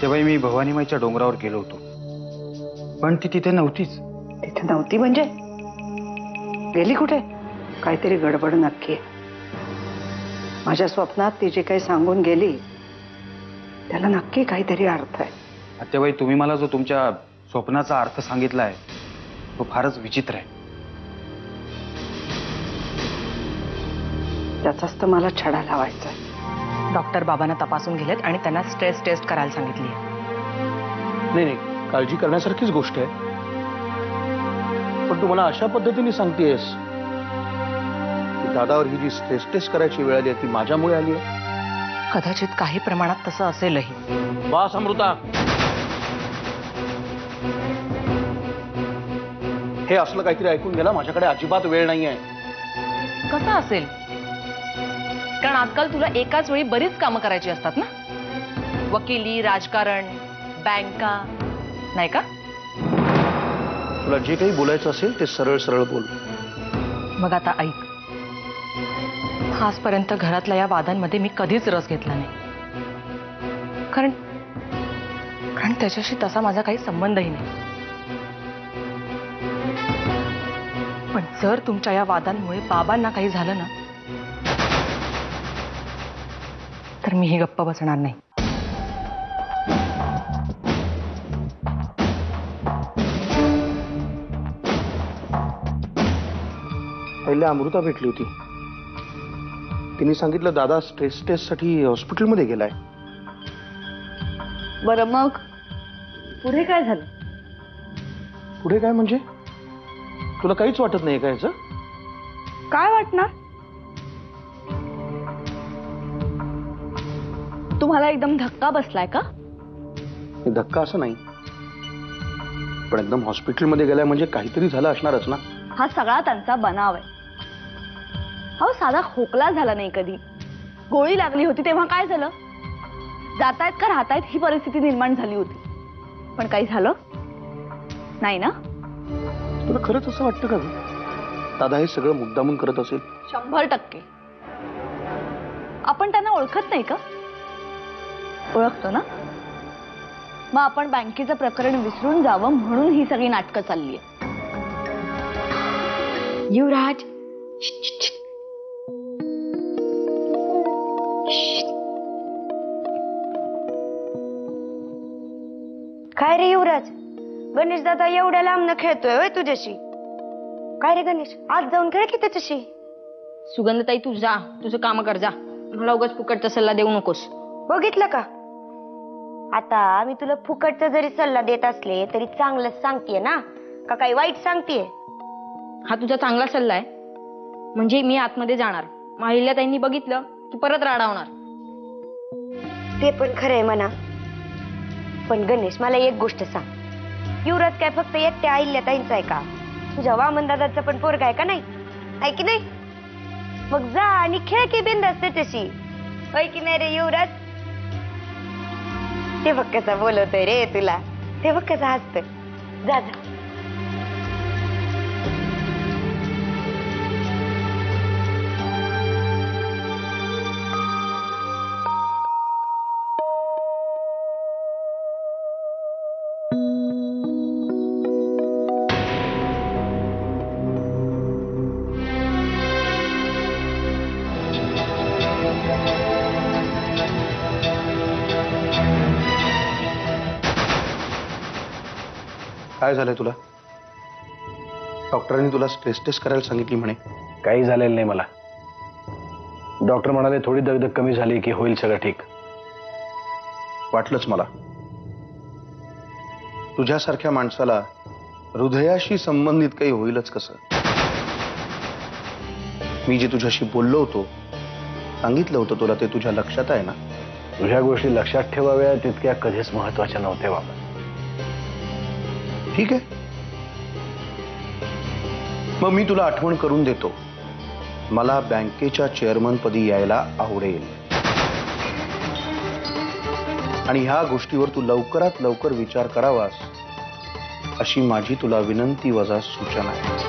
तेव्हा मी भवानीमाईच्या डोंगरावर गेलो होतो, पण ती तिथे नव्हतीच. तिथे नव्हती म्हणजे गेली कुठे? काहीतरी गडबड नक्की आहे. माझ्या स्वप्नात ती जे काही सांगून गेली त्याला नक्की काहीतरी अर्थ आहे. तेव्हा तुम्ही मला जो तुमच्या स्वप्नाचा अर्थ सांगितलाय तो फारच विचित्र आहे. त्याचाच तर मला छडा लावायचा आहे. डॉक्टर बाबांना तपासून गेलेत आणि त्यांना स्ट्रेस टेस्ट करायला सांगितली आहे. नाही नाही, काळजी करण्यासारखीच गोष्ट आहे, पण तू मला अशा पद्धतीने सांगतेस की दादावर ही जी स्ट्रेस टेस्ट करायची वेळ आली आहे ती माझ्यामुळे आली आहे. कदाचित काही प्रमाणात तसं असेलही. वास अमृता, हे असलं काहीतरी ऐकून गेला, माझ्याकडे अजिबात वेळ नाहीये. कसं असेल? कारण आजकाल तुला एकाच वेळी बरीच कामं करायची असतात ना, वकिली, राजकारण, बँका, नाही का? तुला जे काही बोलायचं असेल ते सरळ सरळ बोल. मग आता ऐक, आजपर्यंत घरातल्या या वादांमध्ये मी कधीच रस घेतला नाही, कारण त्याच्याशी तसा माझा काही संबंधही नाही. पण जर तुमच्या या वादांमुळे बाबांना काही झालं ना, तर मीही गप्प बसणार नाही. पहिल्या अमृता भेटली होती, तिने सांगितलं दादा स्ट्रेस टेस्ट साठी हॉस्पिटलमध्ये गेलाय. बरं, मग पुढे काय झालं? पुढे काय म्हणजे? तुला काहीच वाटत नाही का याचं? काय वाटणार? तुम्हाला एकदम धक्का बसलाय का? हे धक्का असं नाही, पण एकदम हॉस्पिटलमध्ये गेलाय म्हणजे काहीतरी झालं असणारच ना. हा सगळा त्यांचा बनाव आहे. अहो, साधा खोकला झाला नाही कधी, गोळी लागली होती तेव्हा काय झालं? जातायत का राहतायत ही परिस्थिती निर्माण झाली होती, पण काही झालं नाही ना. तुला खरंच असं वाटतं का दादा हे सगळं मुद्दामून करत असेल? 100%. आपण त्यांना ओळखत नाही का? ओळखतो ना. मग आपण बँकेचं प्रकरण विसरून जावं म्हणून ही सगळी नाटकं चालली आहे. युवराज, काय रे युवराज, गणेश दादा एवढ्या लांब न खेळतोय होय तुझ्याशी? काय रे गणेश, आज जाऊन खेळ की त्याच्याशी. सुगंधताई, तू जा, तुझं काम कर जा. मला उगाच फुकटचा सल्ला देऊ नकोस. बघितलं का, आता मी तुला फुकटचा जरी सल्ला देत असले तरी चांगलंच सांगतेय ना, का काही वाईट सांगतेय? हा तुझा चांगला सल्ला आहे. म्हणजे मी आतमध्ये जाणार, अहिल्याताईंनी बघितलं की परत राडावणार. ते पण खरंय म्हणा. पण गणेश, मला एक गोष्ट सांग, युवराज काय फक्त एकट्या अहिल्याताईंचा आहे का? तुझ्या वामन दादाचा पण पोरगा आहे का नाही? आहे की नाही? मग जा आणि खेळ की बिंदास त्याच्याशी, होय की नाही रे युवराज? ते बघ कसा बोलवतोय रे तुला, ते बघ कसा हसतोय. जा जा. काय झालंय तुला? डॉक्टरांनी तुला स्ट्रेस टेस्ट करायला सांगितली म्हणे. काही झालेलं नाही मला. डॉक्टर म्हणाले थोडी दगदग कमी झाली की होईल सगळं ठीक. वाटलंच मला. तुझ्यासारख्या माणसाला हृदयाशी संबंधित काही होईलच कसं? मी जे तुझ्याशी बोललो होतो, सांगितलं होतं तुला, ते तुझ्या लक्षात आहे ना? तुझ्या गोष्टी लक्षात ठेवाव्या तितक्या कधीच महत्वाच्या नव्हत्या बाबा. ठीक आहे, मग मी तुला आठवण करून देतो, मला बँकेच्या चेअरमन पदी यायला आवडेल. आणि ह्या गोष्टीवर तू लवकरात लवकर विचार करावास अशी माझी तुला विनंती वजा सूचना आहे.